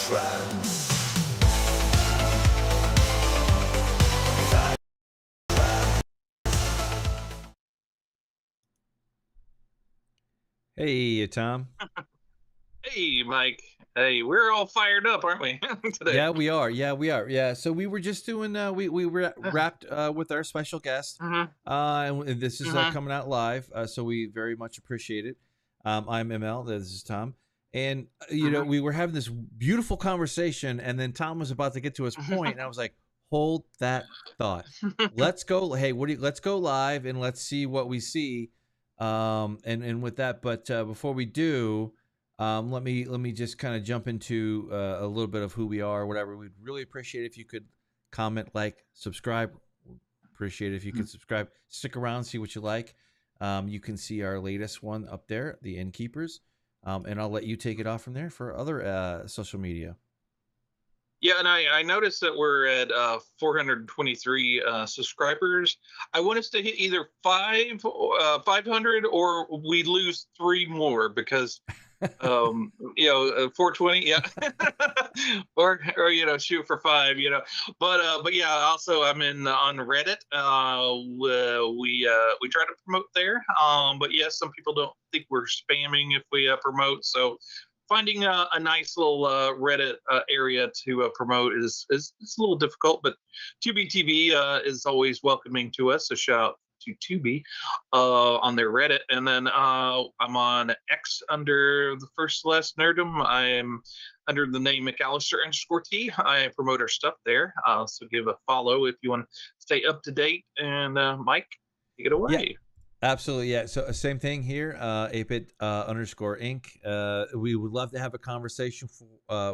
Hey, Tom. Hey, Mike. Hey, we're all fired up, aren't we, today? Yeah, we are. Yeah, we are. Yeah. So we were just doing. We were wrapped with our special guest. Mm-hmm. And this is Mm-hmm. coming out live. So we very much appreciate it. I'm ML. This is Tom. And Mm-hmm. we were having this beautiful conversation, and then Tom was about to get to his point, and I was like, "Hold that thought. Let's go. Hey, what do you? Let's go live and let's see what we see." And with that, but before we do, let me just kind of jump into a little bit of who we are, whatever. We'd really appreciate it if you could comment, like, subscribe. Appreciate it if you could subscribe. Stick around, see what you like. You can see our latest one up there, the Innkeepers, and I'll let you take it off from there for other social media. Yeah, and I noticed that we're at 423 subscribers. I want us to hit either 500 or we lose three more because 420, yeah. or shoot for five, but yeah, also I'm in on Reddit. We try to promote there, but yeah, some people don't think we're spamming if we promote, so finding a nice little Reddit area to promote is it's a little difficult, but Tubi TV is always welcoming to us. So shout out to Tubi on their Reddit, and then I'm on X under the FirstLastNerdom. I'm under the name McAllister_T. I promote our stuff there, so give a follow if you want to stay up to date. And Mike, take it Yeah, away. absolutely. Yeah. So same thing here. ApeIt_Ink. We would love to have a conversation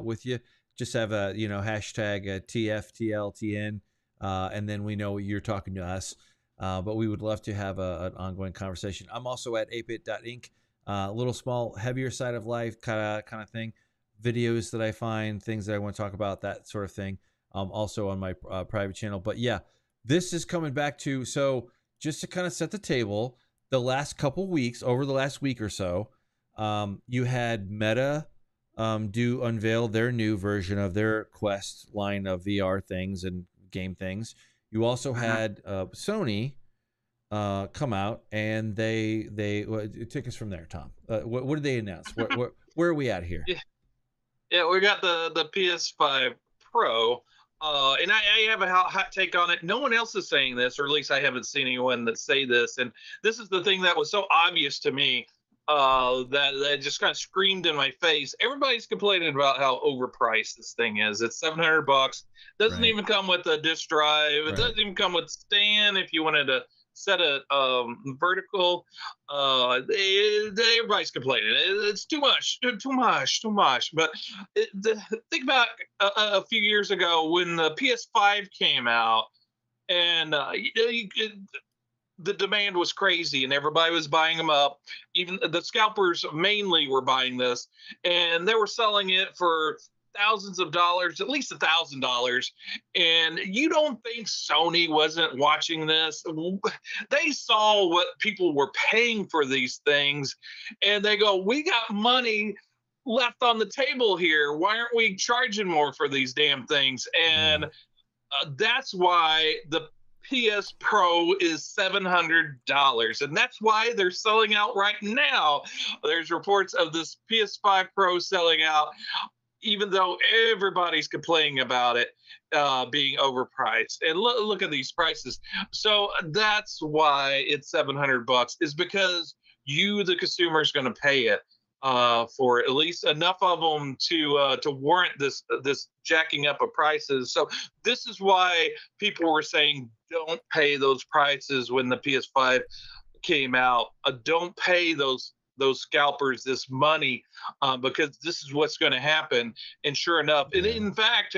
with you. Just have a hashtag tFtLtN, and then we know you're talking to us. But we would love to have an ongoing conversation. I'm also at ApeIt.Ink. Little small, heavier side of life kind of thing. Videos that I find, things that I want to talk about, that sort of thing. Also on my private channel. But yeah, this is coming back to just to kind of set the table, the last couple weeks, over the last week or so, you had Meta unveil their new version of their Quest line of VR things and game things. You also had Sony come out, and take us from there, Tom. What did they announce? Where are we at here? Yeah, we got the PS5 Pro, and I have a hot take on it. No one else is saying this, or at least I haven't seen anyone that say this. And this is the thing that was so obvious to me that just kind of screamed in my face. Everybody's complaining about how overpriced this thing is. It's $700. Doesn't Right. even come with a disk drive. It Right. doesn't even come with stand if you wanted to set a vertical. Everybody's complaining. It's too much, too much, too much. But think about a few years ago when the PS5 came out, and the demand was crazy and everybody was buying them up. Even the scalpers mainly were buying this, and they were selling it for thousands of dollars, at least $1,000. And you don't think Sony wasn't watching this? They saw what people were paying for these things, and they go, we got money left on the table here. Why aren't we charging more for these damn things? And Yeah. that's why the PS Pro is $700, and that's why they're selling out right now. There's reports of this PS5 Pro selling out, even though everybody's complaining about it being overpriced. And look at these prices. So that's why it's $700, is because you, the consumer, is going to pay it for at least enough of them to warrant this jacking up of prices. So this is why people were saying don't pay those prices when the PS5 came out. Don't pay those scalpers this money because this is what's going to happen. And sure enough, and Yeah. in fact,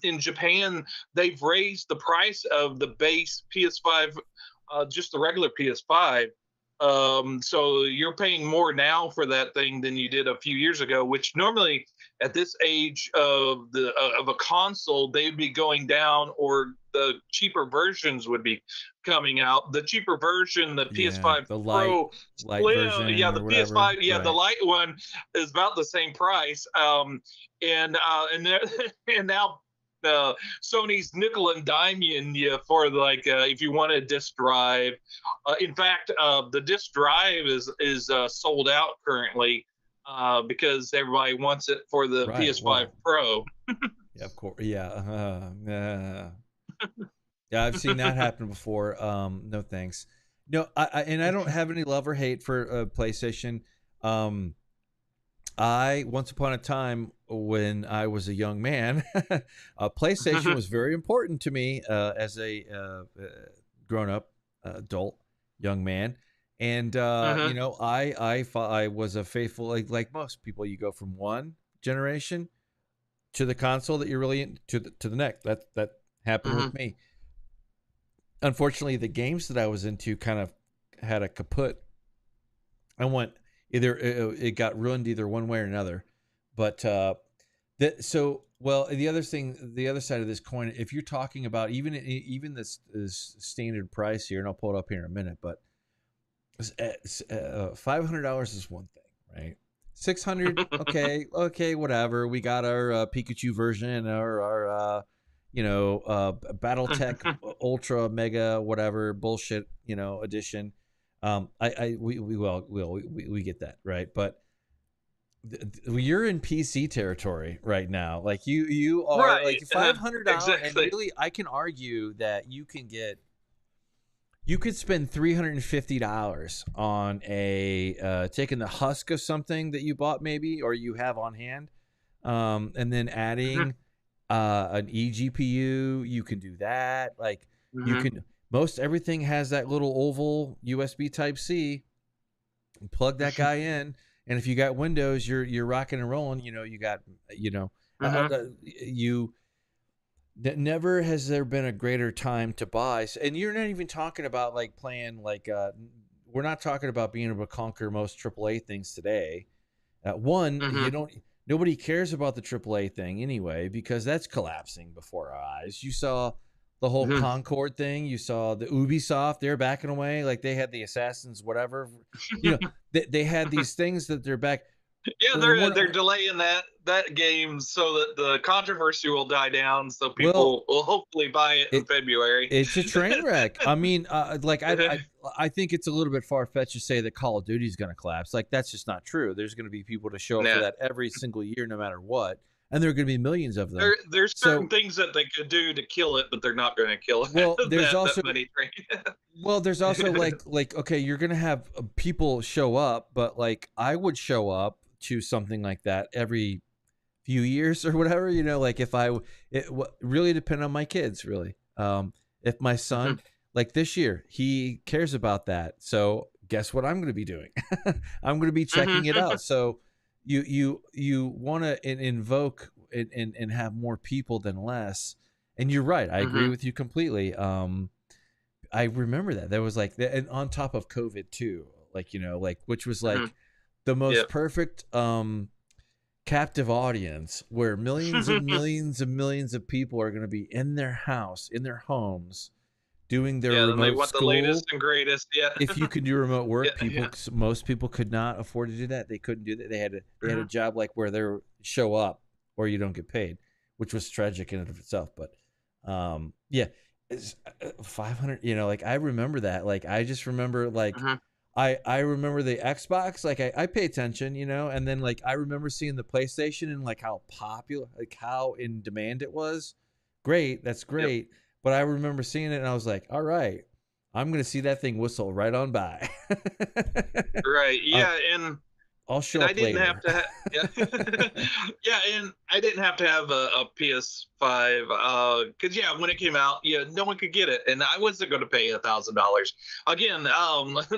in Japan, they've raised the price of the base PS5, just the regular PS5. So you're paying more now for that thing than you did a few years ago, which normally at this age of a console, they'd be going down, or the cheaper versions would be coming out. The cheaper version, the Yeah, PS5 the Pro light Slim, yeah, version the or whatever. PS5, yeah, the Right. light one is about the same price. And now Sony's nickel and diming you for like if you want a disk drive. In fact, the disk drive is sold out currently because everybody wants it for the Right. PS5 Well, Pro. yeah, of course. Yeah. Yeah, I've seen that happen before. No thanks. No, I don't have any love or hate for PlayStation. I once upon a time when I was a young man, PlayStation was very important to me as a grown up adult young man, and Hmm. you know I was a faithful like most people. You go from one generation to the console that you're really to the next. That happened Hmm. with me. Unfortunately, the games that I was into kind of had a kaput. I went either it got ruined either one way or another. But that so well the other thing, the other side of this coin, if you're talking about even this standard price here, and I'll pull it up here in a minute, but $500 is one thing, right? 600, okay, whatever. We got our Pikachu version, or our BattleTech Ultra Mega whatever bullshit edition. We get that, right? But you're in PC territory right now. Like you are Right. like $500, and Exactly. really, I can argue that you could spend $350 on a taking the husk of something that you bought maybe or you have on hand, and then Hmm. adding an eGPU. You can do that. Like you Hmm. can. Most everything has that little oval USB Type C. Plug that guy in, and if you got Windows, you're rocking and rolling. You got Hmm. you. Never has there been a greater time to buy, and you're not even talking about like playing like we're not talking about being able to conquer most AAA things today. One, Hmm. you don't. Nobody cares about the AAA thing anyway because that's collapsing before our eyes. You saw the whole Hmm. Concord thing. You saw the Ubisoft. They're backing away. Like they had the Assassins, whatever. You know, they had these things that they're back. Yeah, We're they're delaying that game so that the controversy will die down, so well, people will hopefully buy it in it February. it's a train wreck. I mean, like I think it's a little bit far fetched to say that Call of Duty is going to collapse. Like that's just not true. There's going to be people to show up for Yeah. that every single year, no matter what, and there are going to be millions of them. There's certain So, things that they could do to kill it, but they're not going to kill it. well, there's That also money train. like okay, you're going to have people show up, but like I would show up to something like that every few years or whatever. Like if really depend on my kids, really. If my son, like this year, he cares about that, so guess what I'm going to be doing? I'm going to be checking it out. So you want to invoke and have more people than less. And you're right, I agree with you completely. I remember that there was like and on top of COVID too, like like which was like the most Yep. perfect captive audience where millions and millions and millions of people are going to be in their house, in their homes, doing their Yeah, and they remote want the school. latest and greatest. Yeah. If you can do remote Yeah. work, Yeah. most people could not afford to do that. They couldn't do that. They had a Hmm. job like where they show up or you don't get paid, which was tragic in and of itself. But yeah, it's 500. Like I remember that. Like I just remember like Hmm. I remember the Xbox. Like I pay attention, and then like I remember seeing the PlayStation and like how popular, like how in demand it was. Great, that's Yep. great. But I remember seeing it and I was like, all right, I'm gonna see that thing whistle right on by. Right. uh, Yeah, I'll and show I up didn't have later. to yeah. Yeah, and I didn't have to have a PS5 cuz yeah, when it came out, yeah, no one could get it and I wasn't going to pay $1,000. Again,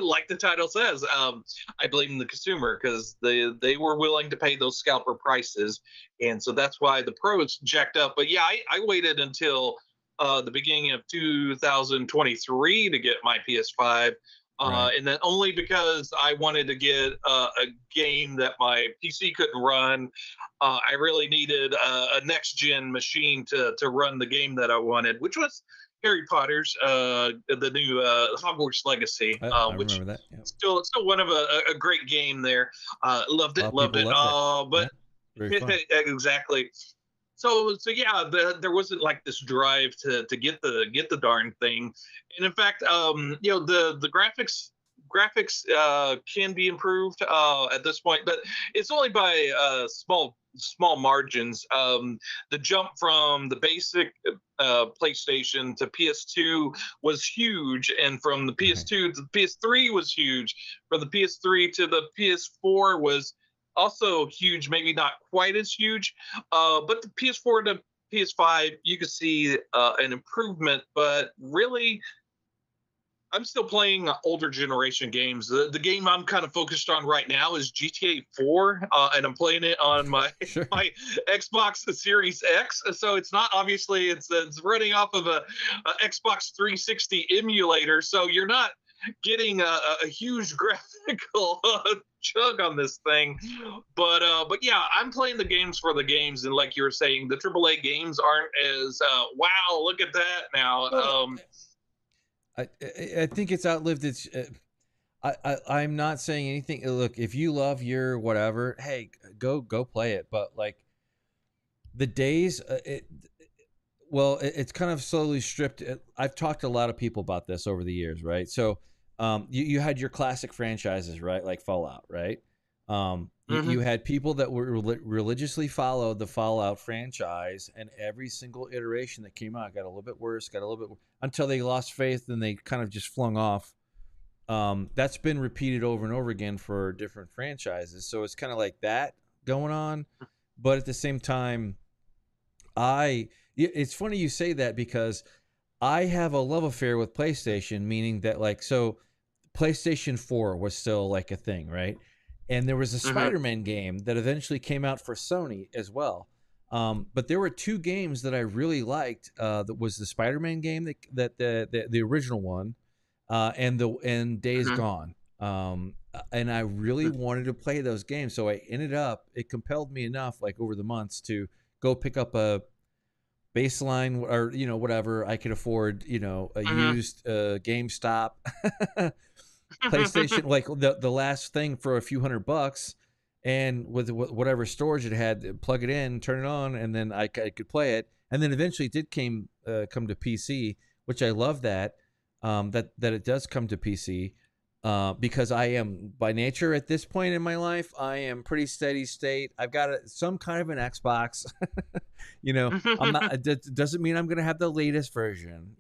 like the title says, I blame the consumer cuz they were willing to pay those scalper prices, and so that's why the pros jacked up. But yeah, I waited until the beginning of 2023 to get my PS5 Right. And then only because I wanted to get a game that my PC couldn't run. I really needed a next gen machine to run the game that I wanted, which was Harry Potter's the new Hogwarts Legacy, I which remember that. Yeah. still one of a great game there. Loved A lot it, of loved people it. loved it. Yeah. But Very fun. exactly. So yeah, there wasn't like this drive to get the darn thing. And in fact, the graphics can be improved at this point, but it's only by small margins. The jump from the basic PlayStation to PS2 was huge, and from the Right. PS2 to the PS3 was huge. From the PS3 to the PS4 was also huge, maybe not quite as huge. But the PS4 to PS5, you could see an improvement, but really, I'm still playing older generation games. The game I'm kind of focused on right now is GTA 4, and I'm playing it on my Sure. my Xbox Series X. So it's not obviously it's running off of a Xbox 360 emulator. So you're not getting a huge graphical chug on this thing, but yeah, I'm playing the games for the games, and like you were saying, the AAA games aren't as wow, look at that now. Well, I think it's outlived its. I'm not saying anything. Look, if you love your whatever, hey, go play it. But like the days, it's kind of slowly stripped. I've talked to a lot of people about this over the years, right? So, you had your classic franchises, right? Like Fallout, right? You had people that were religiously followed the Fallout franchise, and every single iteration that came out got a little bit worse, until they lost faith and they kind of just flung off. That's been repeated over and over again for different franchises. So it's kind of like that going on. But at the same time, it's funny you say that because I have a love affair with PlayStation, meaning that PlayStation 4 was still like a thing, right? And there was a Spider-Man game that eventually came out for Sony as well. But there were two games that I really liked. That was the Spider-Man game that the original one, and Days Gone. And I really wanted to play those games, so it compelled me enough, like over the months, to go pick up a baseline or whatever I could afford, a used GameStop. PlayStation, like the last thing for a few $100, and with whatever storage it had, plug it in, turn it on, and then I could play it. And then eventually it did come to PC, which I love that it does come to PC, because I am by nature at this point in my life, I am pretty steady state. I've got some kind of an Xbox. I'm not. It doesn't mean I'm going to have the latest version.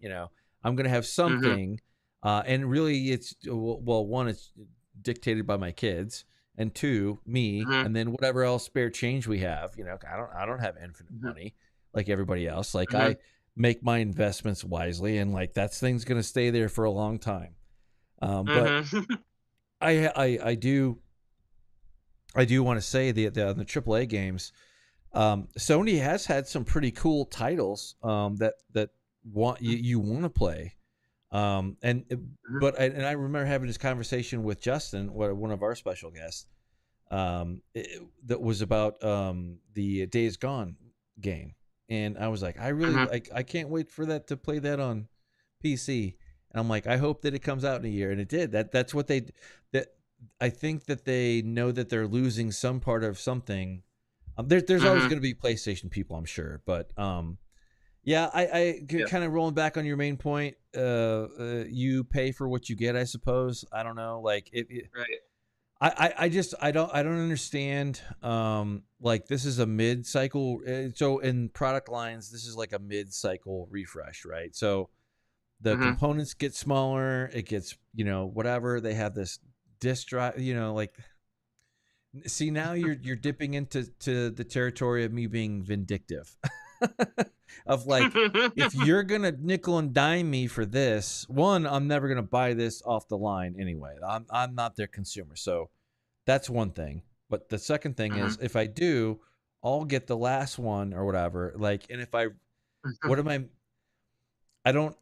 I'm going to have something. And really, it's one, it's dictated by my kids, and two, me, and then whatever else spare change we have. I don't have infinite money like everybody else. Like I make my investments wisely, and like that thing's gonna stay there for a long time. But I do want to say the AAA games, Sony has had some pretty cool titles that you want to play. But I remember having this conversation with Justin, one of our special guests, that was about the Days Gone game, and I was like, I can't wait for that to play that on PC, and I'm like, I hope that it comes out in a year, and it did. That's what I think that they know that they're losing some part of something. There's always going to be PlayStation people, I'm sure, but yeah, I kind of rolling back on your main point. You pay for what you get, I suppose. I don't know, like right. I don't understand. Like this is a mid-cycle. So in product lines, this is like a mid-cycle refresh, right? So the components get smaller. It gets whatever. They have this disk drive. Like see, now you're dipping into the territory of me being vindictive. Of like, if you're gonna nickel and dime me for this, one, I'm never gonna buy this off the line anyway. I'm not their consumer, so that's one thing. But the second thing is, if I do, I'll get the last one or whatever. Like, and if what am I don't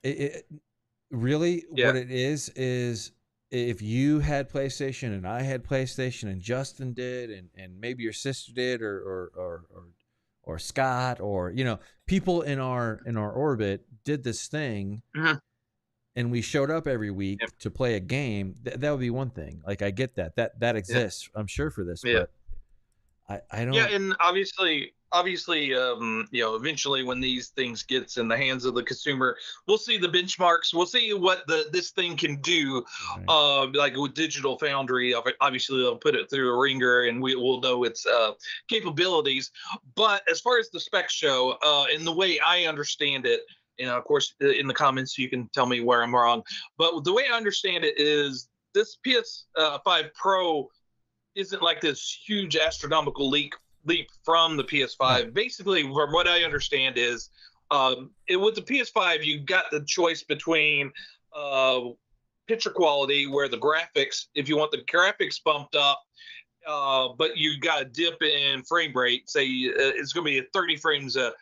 really what it is if you had PlayStation and I had PlayStation and Justin did and maybe your sister did or Scott or people in our orbit did this thing Mhm. and we showed up every week Yep. to play a game, that would be one thing. Like I get that Yeah. exists, I'm sure, for this, Yeah. but I Yeah, don't. and obviously, eventually when these things gets in the hands of the consumer, we'll see the benchmarks. We'll see what this thing can do. Right. Like with Digital Foundry, obviously they'll put it through a ringer, and we'll know its capabilities. But as far as the spec show, and the way I understand it, of course, in the comments you can tell me where I'm wrong. But the way I understand it is this PS5 Pro isn't like this huge astronomical leap from the PS5. Right. Basically, from what I understand is, with the PS5, you got the choice between uh, picture quality, where the graphics, if you want the graphics bumped up, but you got a dip in frame rate. Say it's going to be 30 frames a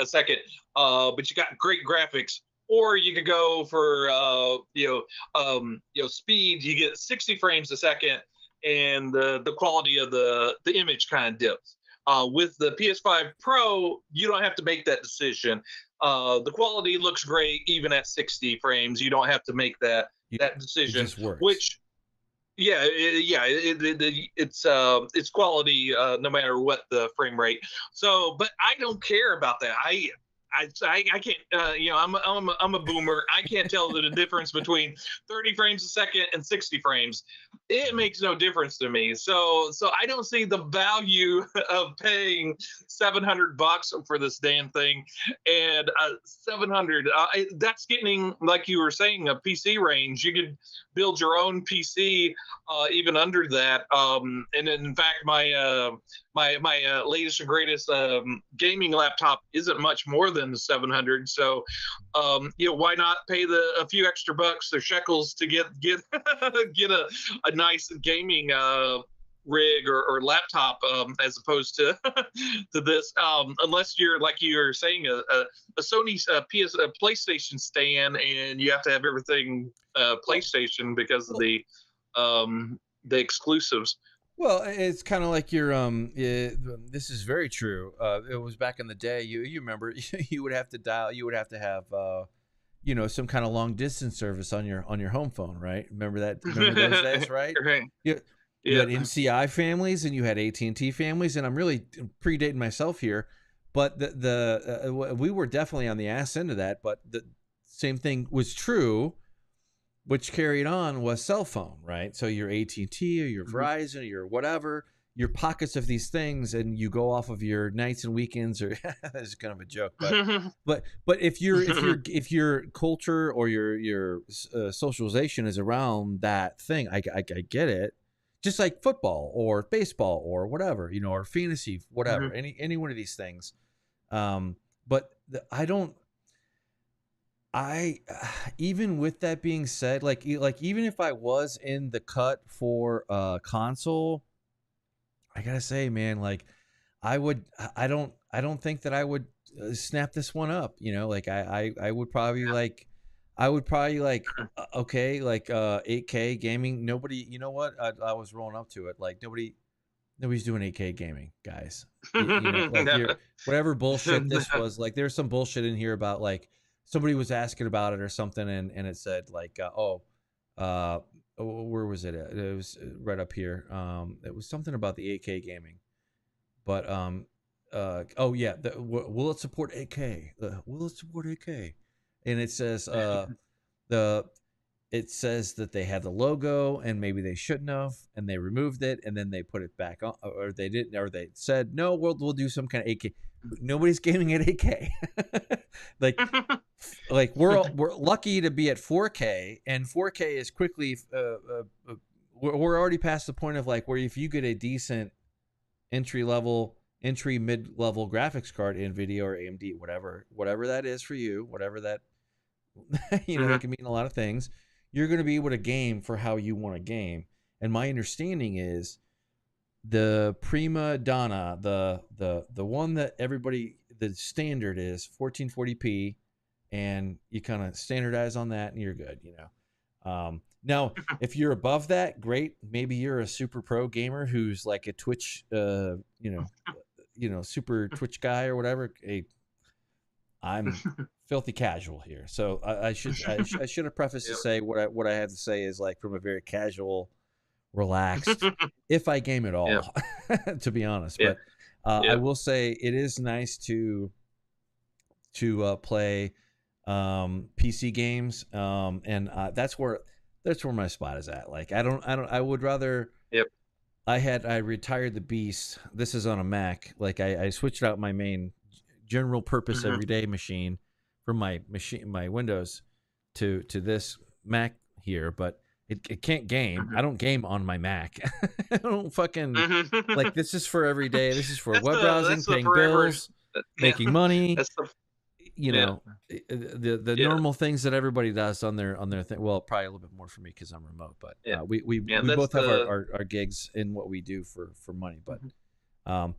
second, but you got great graphics. Or you could go for speed. You get 60 frames a second, and the quality of the image kind of dips. With the PS5 Pro, you don't have to make that decision. The quality looks great even at 60 frames. You don't have to make that It decision. just works. Which, yeah, it's quality no matter what the frame rate. So, but I don't care about that. I can't, I'm a boomer. I can't tell the difference between 30 frames a second and 60 frames. It makes no difference to me. So I don't see the value of paying $700 for this damn thing. And 700, that's getting, like you were saying, a PC range. You could build your own PC even under that. And in fact, my latest and greatest gaming laptop isn't much more than 700. So, why not pay a few extra bucks or shekels to get get a nice gaming rig or laptop, as opposed to to this, unless you're, like you were saying, a Sony PlayStation stand, and you have to have everything PlayStation because of the exclusives. Well, it's kind of like your this is very true. It was back in the day. You remember you would have to dial. You would have to have some kind of long distance service on your home phone, right? Remember that? Remember those days, right? Right. You had Yeah. MCI families and you had AT&T families, and I'm really predating myself here, but we were definitely on the ass end of that. But the same thing was true, which carried on, was cell phone, right? So your AT&T or your Verizon or your whatever, your pockets of these things, and you go off of your nights and weekends, or that's kind of a joke, but if your culture or your socialization is around that thing, I get it. Just like football or baseball or whatever, or fantasy, whatever, any one of these things. But even with that being said, like even if I was in the cut for console, I gotta say, man, like I don't think that I would snap this one up. Like I would probably okay, like 8K gaming. Nobody, you know what? I was rolling up to it. Like nobody's doing 8K gaming, guys. Like whatever bullshit this was. Like there's some bullshit in here about like somebody was asking about it or something, and it said like where was it? It was right up here. It was something about the 8K gaming, but oh yeah, will it support 8K? Will it support 8K? And it says it says that they had the logo and maybe they shouldn't have, and they removed it and then they put it back on, or they didn't, or they said no, we'll do some kind of 8K. Nobody's gaming at 8K. like we're lucky to be at 4K, and 4K is quickly we're already past the point of like where if you get a decent entry mid-level graphics card, NVIDIA or AMD, whatever that is for you, whatever that that can mean a lot of things, you're going to be able to game for how you want to game. And my understanding is the prima donna, the one that everybody, the standard is 1440p, and you kind of standardize on that and you're good, Now, if you're above that, great. Maybe you're a super pro gamer who's like a Twitch, super Twitch guy or whatever. Hey, I'm filthy casual here, so I should have prefaced to say what I have to say is like from a very casual, relaxed, if I game at all, to be honest. But I will say it is nice to play PC games, and that's where my spot is at. Like I would rather. I retired the Beast. This is on a Mac. Like I switched out my main general purpose everyday machine from my Windows to this Mac here, but it can't game. I don't game on my Mac. I don't fucking like this is for every day. This is for web browsing, paying bills, making money. That's the normal things that everybody does on their thing. Well, probably a little bit more for me because I'm remote, but we both have our gigs in what we do for money. But I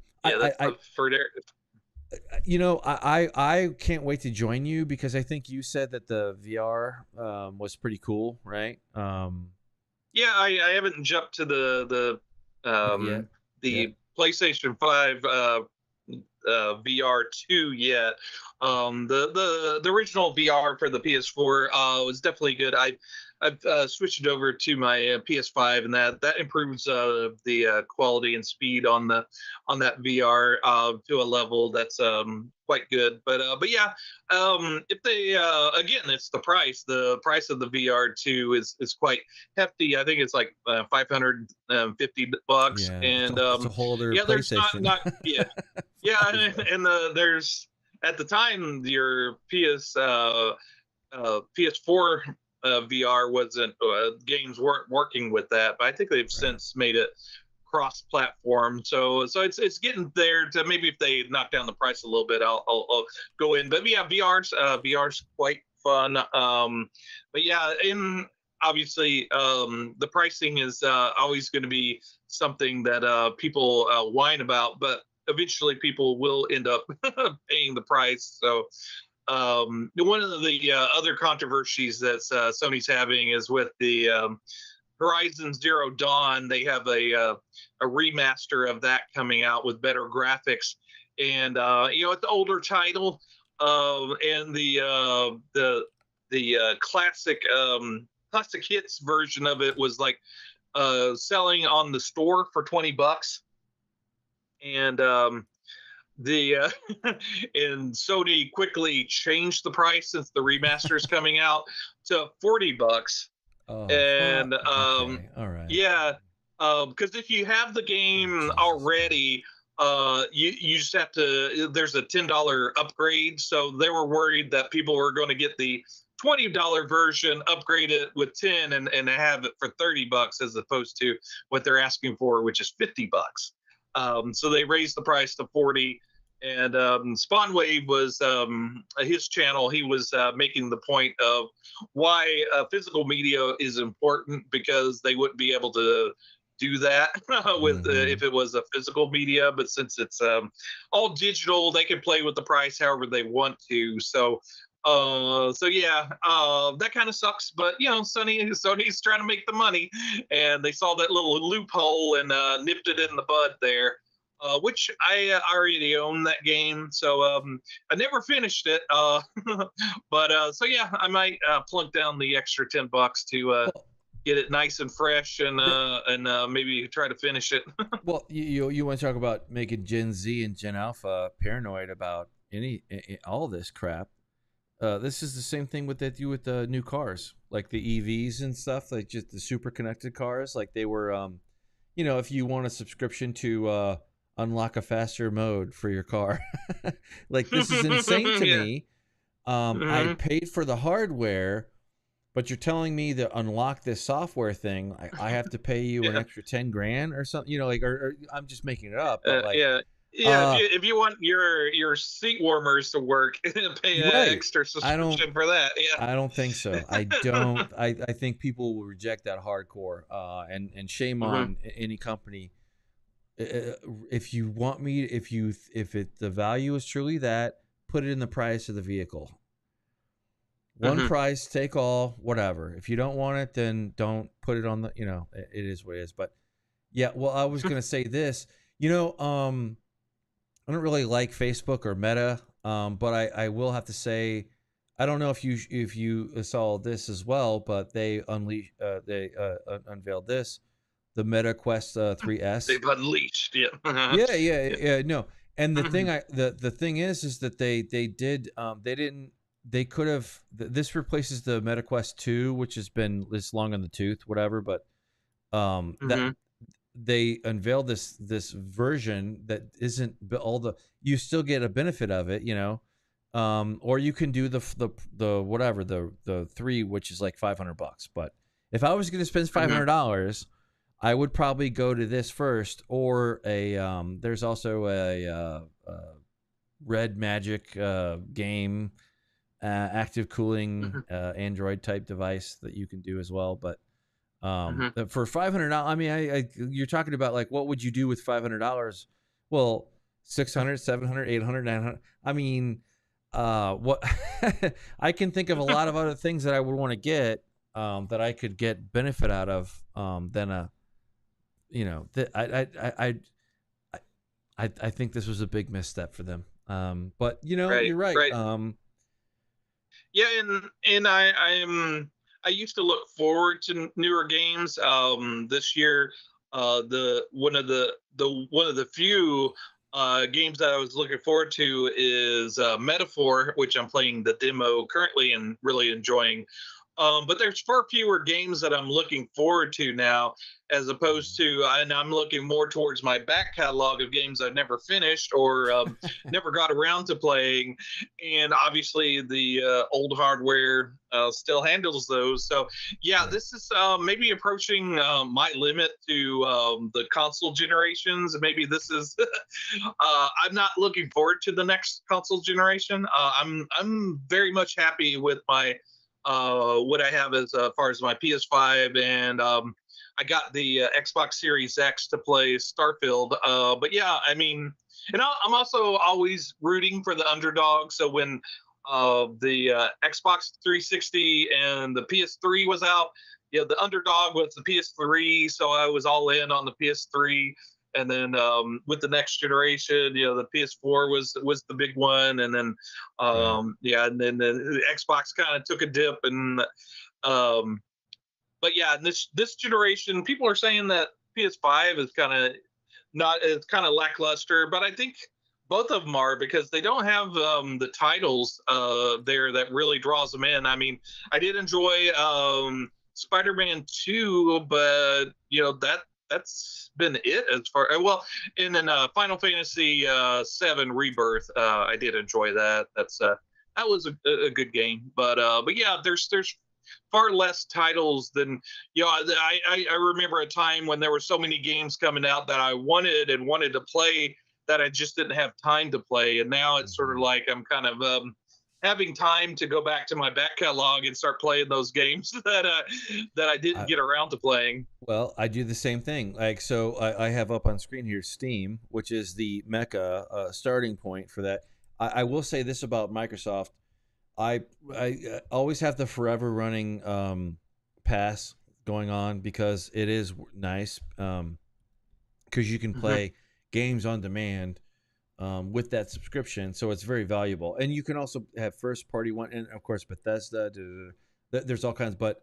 can't wait to join you because I think you said that the VR was pretty cool, right? I haven't jumped to the PlayStation 5 VR 2 yet. The original VR for the PS4 was definitely good. I've switched it over to my PS5, and that improves the quality and speed on that VR to a level that's quite good. But if they again, it's the price. The price of the VR 2 is quite hefty. I think it's like $550, and it's a whole other PlayStation. And there's at the time your PS4 VR wasn't games weren't working with that, but I think they've since made it cross-platform. So it's getting there. To maybe if they knock down the price a little bit, I'll go in. But VR's quite fun. And obviously the pricing is always going to be something that people whine about, but eventually people will end up paying the price. So one of the other controversies that Sony's having is with the Horizon Zero Dawn. They have a remaster of that coming out with better graphics, and it's an older title, and the classic hits version of it was like selling on the store for $20, and and Sony quickly changed the price since the remaster is coming out to $40. And okay. All right, because if you have the game already, you just have to. There's a $10 upgrade, so they were worried that people were going to get the $20 version, upgrade it with 10, and have it for $30 as opposed to what they're asking for, which is $50. So they raised the price to $40. And Spawnwave was his channel. He was making the point of why physical media is important, because they wouldn't be able to do that with if it was a physical media. But since it's all digital, they can play with the price however they want to. So that kind of sucks. But Sony's trying to make the money, and they saw that little loophole and nipped it in the bud there. Which I already own that game, so I never finished it. But I might plunk down the extra $10 to get it nice and fresh, and maybe try to finish it. Well, you want to talk about making Gen Z and Gen Alpha paranoid about all this crap? This is the same thing with the new cars, like the EVs and stuff, like just the super connected cars. Like they were, if you want a subscription to unlock a faster mode for your car. Like this is insane to me. I paid for the hardware, but you're telling me to unlock this software thing, I have to pay you an extra $10,000 or something, or I'm just making it up. But if you want your seat warmers to work, pay an extra subscription for that. I don't think so. I don't. I think people will reject that hardcore, and shame on any company. If you want me, if the value is truly that, put it in the price of the vehicle. one price, take all, whatever. If you don't want it, then don't put it on the, it is what it is. But yeah, well, I was going to say this, I don't really like Facebook or Meta, but I will have to say, I don't know if you saw this as well, but they unveiled this, the Meta Quest 3S. They've unleashed, yeah. Yeah, no. And the thing the thing is that they could have, this replaces the Meta Quest 2, which has been this long on the tooth, whatever, but that they unveiled this version that isn't all the, you still get a benefit of it, or you can do the whatever, the 3, which is like $500. But if I was going to spend $500, I would probably go to this first, or there's also a Red Magic game, active cooling Android type device that you can do as well. But for $500, I mean, you're talking about like, what would you do with $500? Well, 600, 700, 800, 900. I mean, what I can think of a lot of other things that I would want to get, that I could get benefit out of, than I think this was a big misstep for them. But you're right. Yeah, and I used to look forward to newer games. This year, one of the few games that I was looking forward to is Metaphor, which I'm playing the demo currently and really enjoying. But there's far fewer games that I'm looking forward to now, as opposed to, and I'm looking more towards my back catalog of games I've never finished or never got around to playing. And obviously the old hardware still handles those. So yeah, this is maybe approaching my limit to the console generations. Maybe this is, I'm not looking forward to the next console generation. I'm very much happy with my what I have as far as my PS5, and I got the Xbox Series X to play Starfield. But yeah, I mean, and I'm also always rooting for the underdog. So when the Xbox 360 and the PS3 was out, the underdog was the PS3, so I was all in on the PS3. And then with the next generation, the PS4 was the big one, and then and then the Xbox kind of took a dip, and but yeah, this generation, people are saying that PS5 is kind of lackluster, but I think both of them are, because they don't have the titles there that really draws them in. I mean, I did enjoy Spider-Man 2, but that's been it as far, well, and then Final Fantasy 7 Rebirth, I did enjoy that. That was a good game, but yeah, there's far less titles than, I remember a time when there were so many games coming out that I wanted to play that I just didn't have time to play, and now it's sort of like I'm kind of having time to go back to my back catalog and start playing those games that I didn't get around to playing. Well, I do the same thing. Like, so I have up on screen here Steam, which is the Mecca starting point for that. I will say this about Microsoft. I always have the forever running pass going on, because it is nice, because you can play games on demand with that subscription, so it's very valuable. And you can also have first party one, and of course Bethesda, there's all kinds. But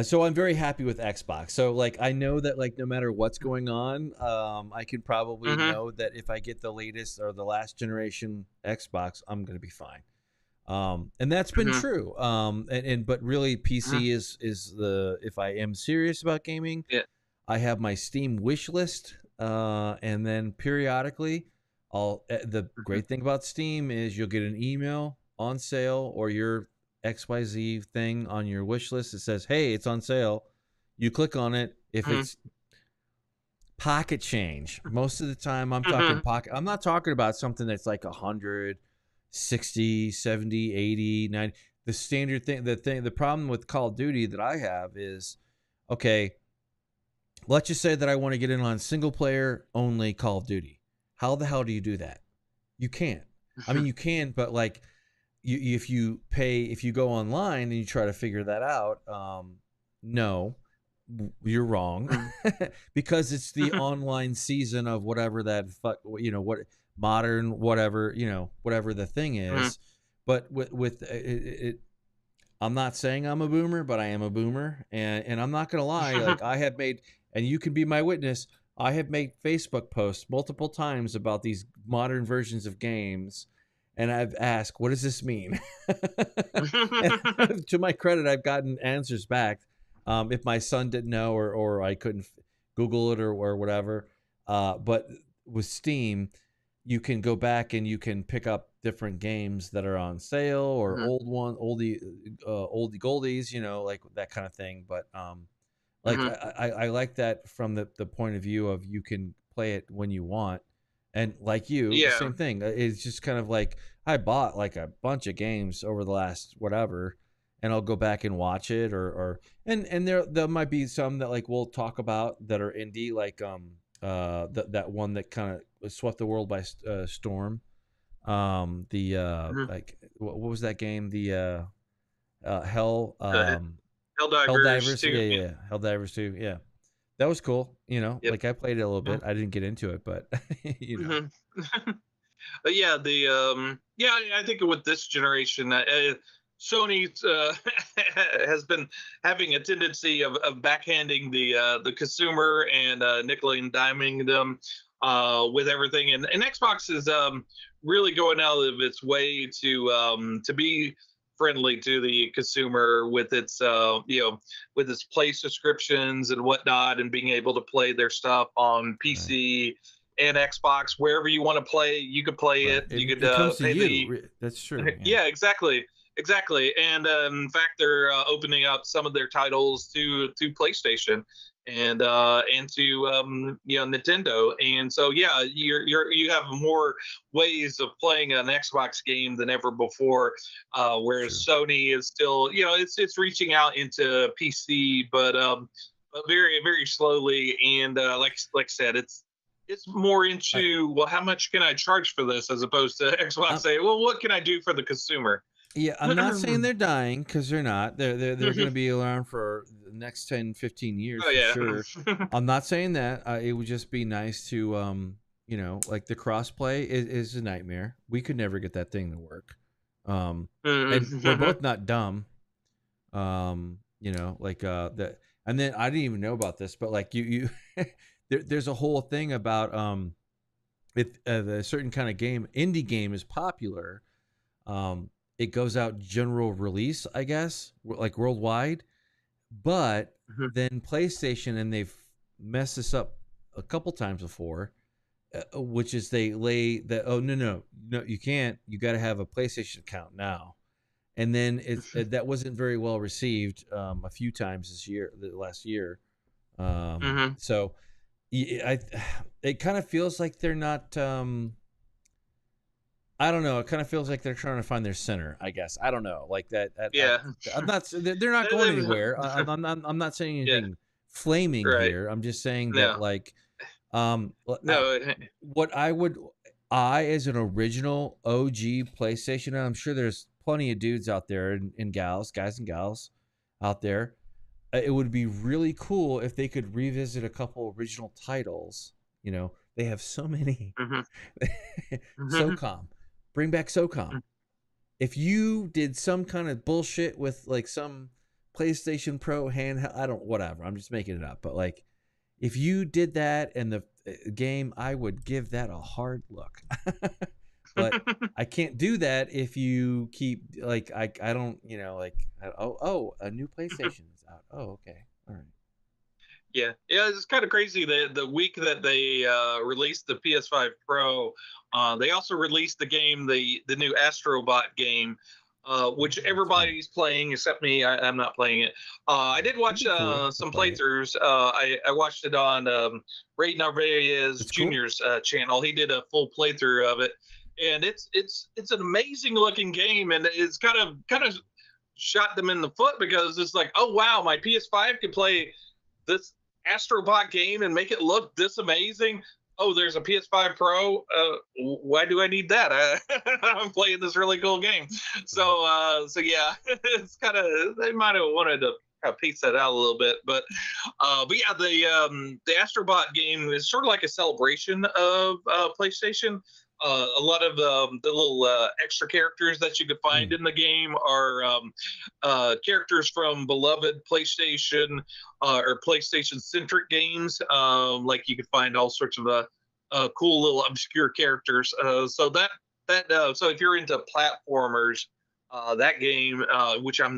so I'm very happy with Xbox. So like, I know that like, no matter what's going on, I can probably know that if I get the latest or the last generation Xbox, I'm going to be fine. And that's been true. But really PC is the, if I am serious about gaming, I have my Steam wish list, and then periodically the great thing about Steam is you'll get an email on sale, or your XYZ thing on your wish list that says, hey, it's on sale. You click on it. If it's pocket change, most of the time I'm talking pocket. I'm not talking about something that's like 100, 60, 70, 80, 90. The standard thing, the problem with Call of Duty that I have is, okay, let's just say that I want to get in on single player only Call of Duty. How the hell do you do that? You can't. I mean, you can, but like, if you go online and you try to figure that out, no, you're wrong, because it's the online season of whatever that what modern whatever whatever the thing is. But with it, I'm not saying I'm a boomer, but I am a boomer, and I'm not gonna lie. Like, I have made, and you can be my witness, I have made Facebook posts multiple times about these modern versions of games, and I've asked, what does this mean? And to my credit, I've gotten answers back. If my son didn't know, or I couldn't Google it, or whatever. But with Steam, you can go back and you can pick up different games that are on sale, or oldie goldies, like that kind of thing. But like I like that from the point of view of you can play it when you want. And like you, same thing. It's just kind of like, I bought like a bunch of games over the last whatever, and I'll go back and watch it, and there might be some that like we'll talk about that are indie, like that one that kind of swept the world by storm. Like what was that game? The Helldivers 2. Yeah, Helldivers 2. Yeah, that was cool. Like, I played it a little bit. I didn't get into it, but But yeah, I think with this generation, Sony has been having a tendency of backhanding the consumer and nickel and diming them with everything, and Xbox is really going out of its way to be friendly to the consumer with its with its play subscriptions and whatnot, and being able to play their stuff on PC. Right. And Xbox, wherever you want to play, you could play it. You could pay That's true. Yeah, exactly. And in fact, they're opening up some of their titles to PlayStation and to Nintendo. And so you have more ways of playing an Xbox game than ever before. Whereas Sony is still, it's reaching out into PC, but very, very slowly. And like I said, it's more into, well, how much can I charge for this, as opposed to Xbox saying, well, what can I do for the consumer? Yeah, I'm not saying they're dying, because they're not. They're going to be around for the next 10, 15 years for sure. I'm not saying that. It would just be nice to, like, the crossplay is a nightmare. We could never get that thing to work. And we're both not dumb. Like that. And then I didn't even know about this, but like you there's a whole thing about if a certain kind of indie game is popular, it goes out general release, I guess, like worldwide. But then PlayStation, and they've messed this up a couple times before, which is they lay that, oh, no, you can't. You got to have a PlayStation account now. And then that wasn't very well received a few times last year. So it kind of feels like they're not. I don't know. It kind of feels like they're trying to find their center, I guess. I don't know, like that. I'm not. They're not going anywhere. I'm not saying anything flaming here. I'm just saying that, like, what I as an original OG PlayStation, and I'm sure there's plenty of dudes out there and guys and gals out there. It would be really cool if they could revisit a couple original titles. They have so many. SOCOM. Bring back SOCOM. If you did some kind of bullshit with like some PlayStation Pro handheld, whatever. I'm just making it up. But like, if you did that in the game, I would give that a hard look. But I can't do that if you keep like, I don't, like, a new PlayStation is out. Oh, okay. All right. Yeah, it's kind of crazy. The week that they released the PS5 Pro, they also released the game, the new Astrobot game, which everybody's playing except me. I'm not playing it. I did watch some playthroughs. I watched it on Ray Narvaez Jr.'s channel. He did a full playthrough of it, and it's an amazing looking game, and it's kind of shot them in the foot, because it's like, oh wow, my PS5 can play this Astrobot game and make it look this amazing. oh, there's a PS5 Pro. Why do I need that? I'm playing this really cool game. So yeah, it's kind of, they might have wanted to kind of piece that out a little bit, but yeah, the Astrobot game is sort of like a celebration of PlayStation. A lot of the little extra characters that you could find in the game are characters from beloved PlayStation or PlayStation-centric games. Like you could find all sorts of cool little obscure characters. So so if you're into platformers, that game, which I've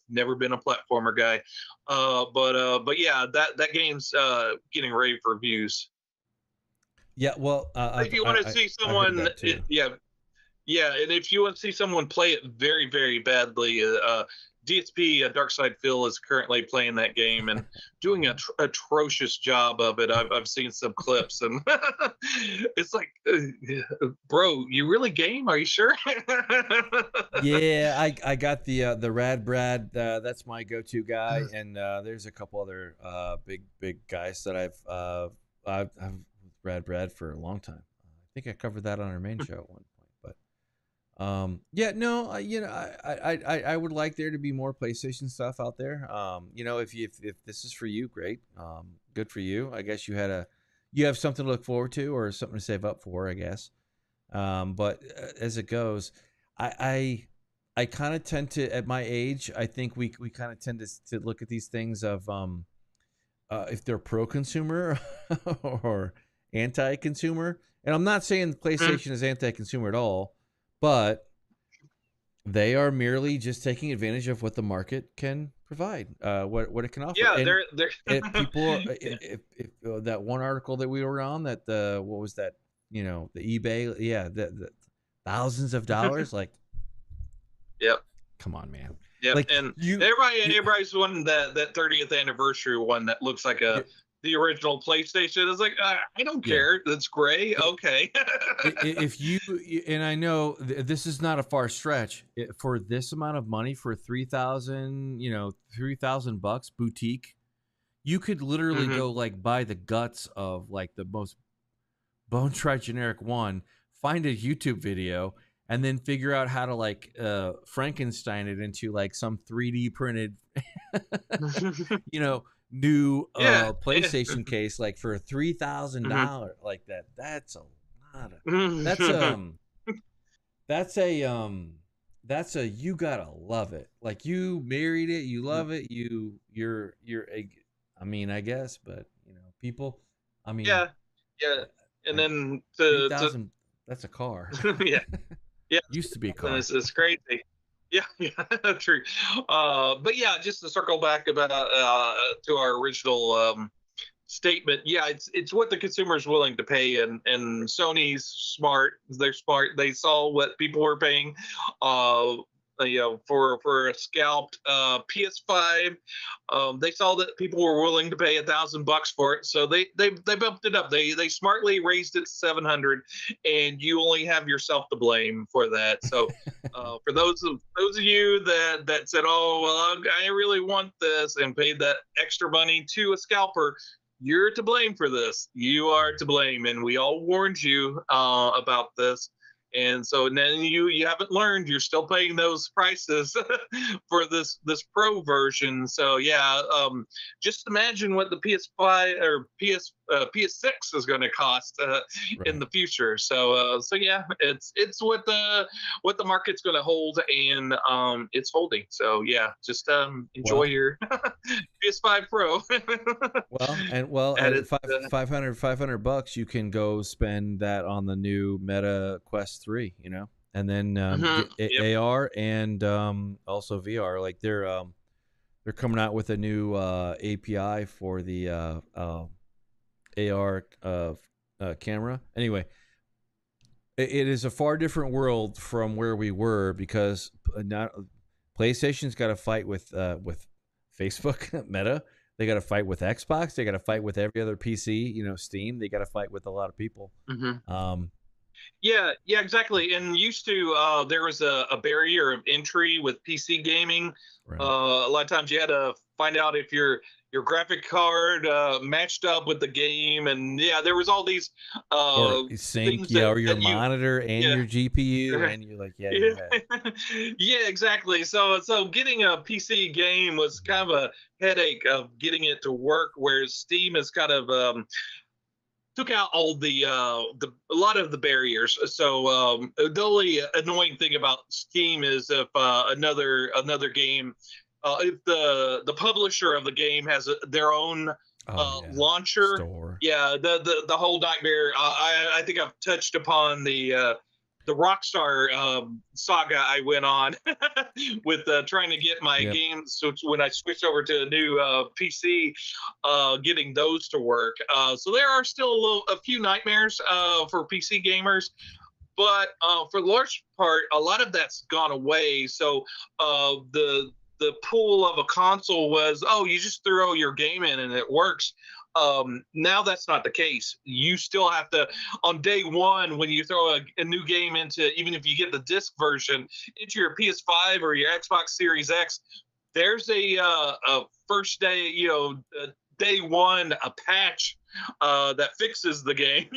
never been a platformer guy, but yeah, that game's getting rave reviews. Yeah, well, If you want to see someone, yeah, and if you want to see someone play it very, very badly, DSP Dark Side Phil is currently playing that game and doing an atrocious job of it. I've seen some clips, and it's like, bro, you really game? Are you sure? Yeah, I got the Rad Brad. That's my go-to guy, and there's a couple other big guys that I've Rad Brad for a long time. I think I covered that on our main show at one point, but yeah, no, you know, I would like there to be more PlayStation stuff out there. You know, if this is for you, great, good for you. I guess you have something to look forward to or something to save up for, I guess. But as it goes, I kind of tend to, at my age, I think we kind of tend to look at these things of if they're pro-consumer or anti-consumer. And I'm not saying PlayStation is anti-consumer at all, but they are merely just taking advantage of what the market can provide, what it can offer. Yeah, and they're if that one article that we were on, that what was that? You know, the eBay, yeah, the thousands of dollars, like, yep. Come on, man. Yeah, like and everybody's wanting that 30th anniversary one that looks like the original PlayStation. It's like, I don't care. That's gray. Okay. If you, and I know this is not a far stretch, for this amount of money, for $3,000 boutique, you could literally go like buy the guts of like the most bone dry generic one, find a YouTube video, and then figure out how to like Frankenstein it into like some 3D printed, new PlayStation case, like for $3,000, like that. That's a lot of. That's a you gotta love it. Like, you married it, you love it. You're I mean, I guess, but people. I mean, yeah, and then 3,000. That's a car. Yeah, used to be a car. It's crazy. Yeah, true. But yeah, just to circle back about to our original statement. Yeah, it's what the consumer is willing to pay, and Sony's smart. They're smart. They saw what people were paying, for a scalped PS5. They saw that people were willing to pay $1,000 for it, so they bumped it up. They smartly raised it to 700, and you only have yourself to blame for that. So for those of you that said, "Oh, well, I really want this," and paid that extra money to a scalper, you're to blame for this. You are to blame, and we all warned you about this. And so then you haven't learned. You're still paying those prices for this Pro version. So yeah, just imagine what the PS5 or PS6 is going to cost in the future. So yeah, it's what the market's going to hold, and it's holding. So yeah, just enjoy your PS5 Pro. At $500 you can go spend that on the new Meta Quest 3, and then AR and also VR. Like, they're coming out with a new API for the AR camera. Anyway, it is a far different world from where we were, because PlayStation's got to fight with Facebook, Meta. They got to fight with Xbox. They got to fight with every other PC. Steam. They got to fight with a lot of people. Yeah, exactly. And used to, there was a barrier of entry with PC gaming. Right. A lot of times you had to find out if your graphic card matched up with the game, and yeah, there was all these Or uh, sync, things yeah, or your that you, monitor and yeah. your GPU, and you're like, yeah, Yeah, you're right. yeah, exactly. So getting a PC game was kind of a headache of getting it to work, whereas Steam is kind of took out all the a lot of the barriers. So the only annoying thing about Steam is if another game, if the publisher of the game has their own Oh yeah, launcher, store. yeah, the whole nightmare. I think I've touched upon the Rockstar saga I went on with trying to get my Yep. games. So when I switched over to a new PC, getting those to work. So there are still a few nightmares for PC gamers, but for the large part, a lot of that's gone away. So the pool of a console was, oh, you just throw your game in and it works. Now that's not the case. You still have to, on day one, when you throw a new game into, even if you get the disc version, into your PS5 or your Xbox Series X, there's a first day, day one, a patch that fixes the game,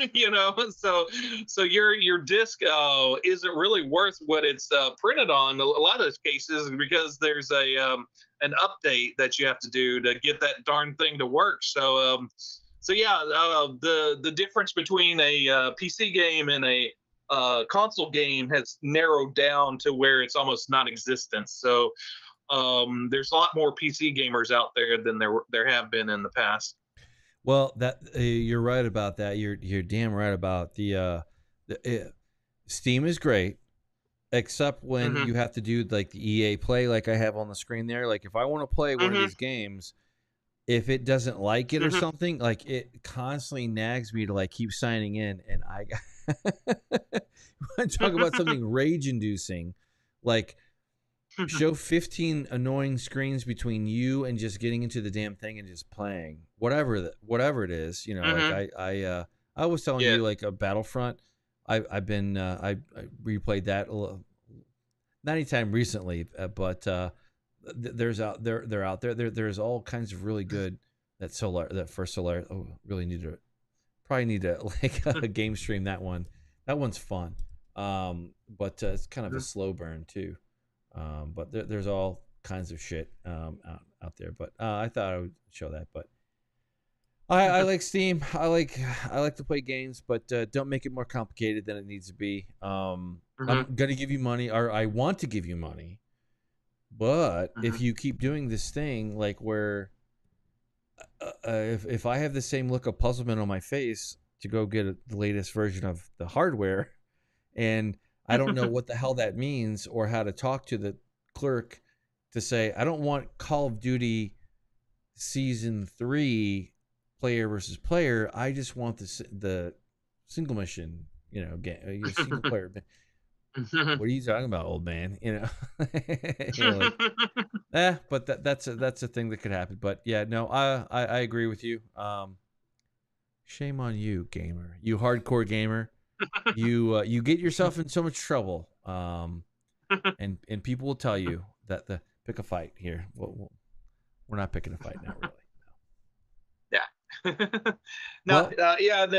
so your disc isn't really worth what it's printed on. A lot of those cases because there's an update that you have to do to get that darn thing to work. So yeah, the difference between a PC game and a console game has narrowed down to where it's almost non-existent. So there's a lot more PC gamers out there than there have been in the past. Well, that you're right about that. You're damn right about the Steam is great, except when Hmm. you have to do like the EA Play, like I have on the screen there. Like if I want to play one of Hmm. these games, if it doesn't like it or Hmm. something, like it constantly nags me to like keep signing in, and I want to talk about something rage inducing, like show 15 annoying screens between you and just getting into the damn thing and just playing whatever it is, like Hmm. I was telling Yeah. you like a Battlefront. I've been I replayed that not anytime recently, but there's out there they're out there there's all kinds of really good that first Solar. Oh, really probably need to like a game stream that one's fun. But it's kind of a slow burn too. But there's all kinds of shit out there. But I thought I would show that. But I like Steam. I like to play games, but don't make it more complicated than it needs to be. Hmm. I'm gonna give you money, or I want to give you money, but Hmm. if you keep doing this thing, like where if I have the same look of puzzlement on my face to go get the latest version of the hardware, and I don't know what the hell that means or how to talk to the clerk to say I don't want Call of Duty Season 3 player versus player. I just want the single mission, game, single player. What are you talking about, old man? Like, but that's a thing that could happen. But yeah, no, I agree with you. Shame on you, gamer. You hardcore gamer. You get yourself in so much trouble. And people will tell you that the pick a fight here. We're not picking a fight now, really. Yeah. Now, Well, yeah, and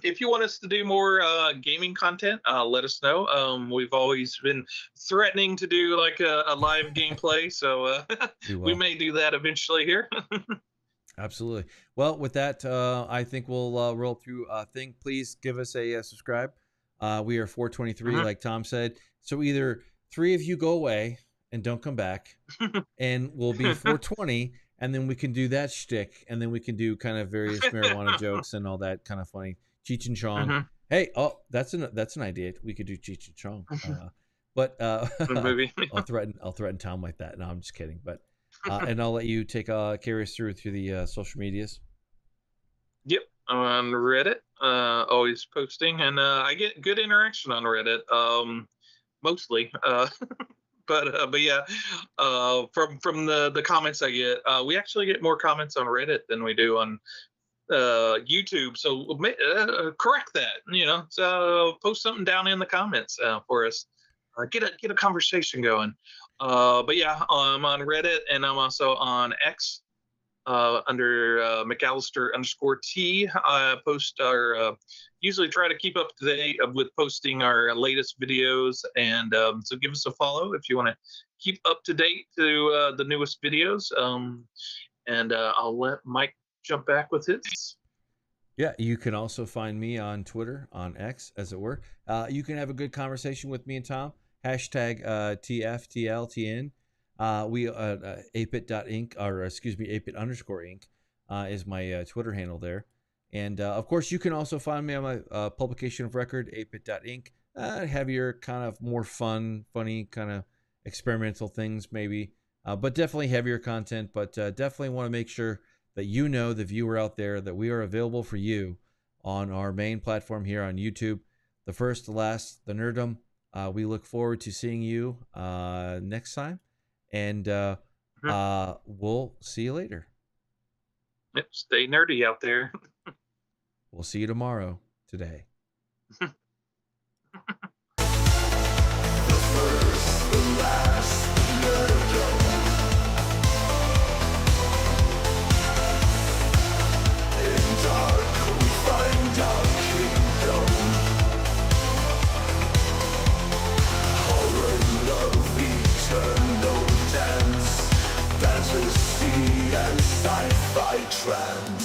if you want us to do more gaming content, let us know. We've always been threatening to do like a live gameplay, so we we will. may do that eventually here. Absolutely. Well, with that, I think we'll roll through a thing. Please give us a subscribe. We are 423, Mhm. like Tom said. So either three of you go away and don't come back, and we'll be 420, and then we can do that shtick, and then we can do kind of various marijuana jokes and all that kind of funny Cheech and Chong. Mhm. Hey, oh, that's an idea. We could do Cheech and Chong. But The movie. I'll threaten Tom like that. No, I'm just kidding. But and I'll let you take carry us through the social medias. Yep, on Reddit, always posting, and I get good interaction on Reddit, mostly. But yeah, from the comments I get, we actually get more comments on Reddit than we do on YouTube. So correct that. So post something down in the comments for us. Get a conversation going. But yeah, I'm on Reddit, and I'm also on X under McAllister_T. Post our usually try to keep up to date with posting our latest videos, and so give us a follow if you want to keep up to date to the newest videos. And I'll let Mike jump back with his. Yeah, you can also find me on Twitter, on X, as it were. You can have a good conversation with me and Tom. Hashtag tFtLtN. We ApeIt.Ink, or excuse me, ApeIt_Ink is my Twitter handle there. And of course, you can also find me on my publication of record, ApeIt.Ink. Heavier, kind of more fun, funny, kind of experimental things, maybe. But definitely heavier content. But definitely want to make sure that you know, the viewer out there, that we are available for you on our main platform here on YouTube, the First, the Last, the Nerdom. We look forward to seeing you next time, and we'll see you later. Yep, stay nerdy out there. We'll see you tomorrow, today. The first, the last, Nerdom. In dark we find our kingdom. Horror, love, eternal dance, fantasy and sci-fi trance.